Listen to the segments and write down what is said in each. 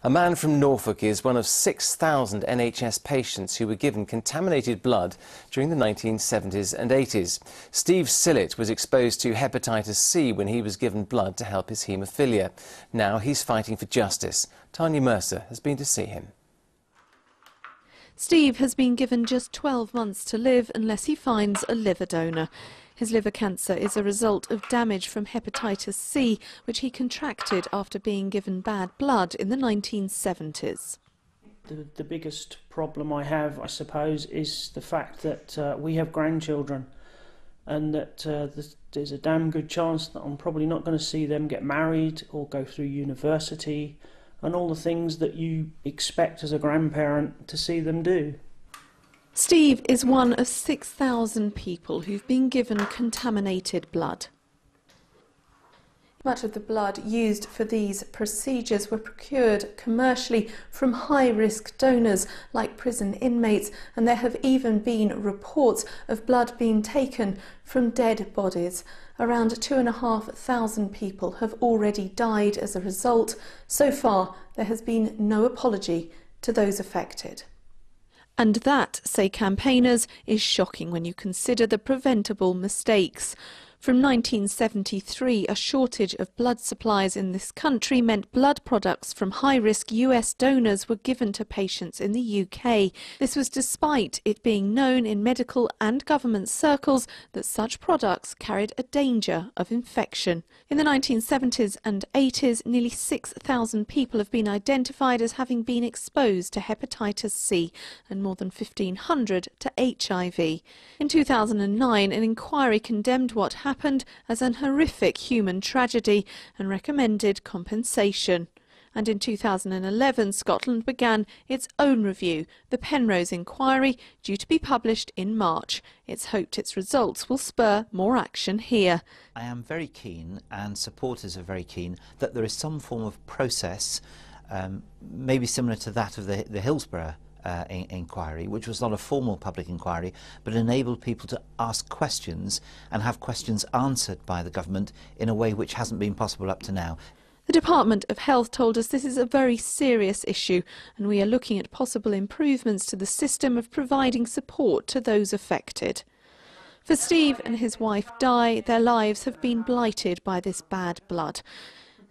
A man from Norfolk is one of 6,000 NHS patients who were given contaminated blood during the 1970s and 80s. Steve Sillett was exposed to hepatitis C when he was given blood to help his haemophilia. Now he's fighting for justice. Tanya Mercer has been to see him. Steve has been given just 12 months to live unless he finds a liver donor. His liver cancer is a result of damage from hepatitis C, which he contracted after being given bad blood in the 1970s. The biggest problem I have, I suppose, is the fact that we have grandchildren, and that there's a damn good chance that I'm probably not going to see them get married or go through university and all the things that you expect as a grandparent to see them do. Steve is one of 6,000 people who've been given contaminated blood. Much of the blood used for these procedures were procured commercially from high-risk donors like prison inmates, and there have even been reports of blood being taken from dead bodies. Around 2,500 people have already died as a result. So far, there has been no apology to those affected. And that, say campaigners, is shocking when you consider the preventable mistakes. From 1973, a shortage of blood supplies in this country meant blood products from high-risk US donors were given to patients in the UK. This was despite it being known in medical and government circles that such products carried a danger of infection. In the 1970s and 80s, nearly 6,000 people have been identified as having been exposed to hepatitis C and more than 1,500 to HIV. In 2009, an inquiry condemned what happened as an horrific human tragedy and recommended compensation. And in 2011, Scotland began its own review, the Penrose Inquiry, due to be published in March. It's hoped its results will spur more action here. I am very keen, and supporters are very keen, that there is some form of process, maybe similar to that of the Hillsborough inquiry, which was not a formal public inquiry, but enabled people to ask questions and have questions answered by the government in a way which hasn't been possible up to now. The Department of Health told us this is a very serious issue, and we are looking at possible improvements to the system of providing support to those affected. For Steve and his wife Di, their lives have been blighted by this bad blood.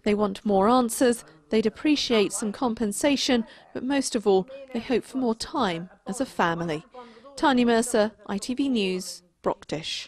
They want more answers, they'd appreciate some compensation, but most of all, they hope for more time as a family. Tanya Mercer, ITV News, Brockdish.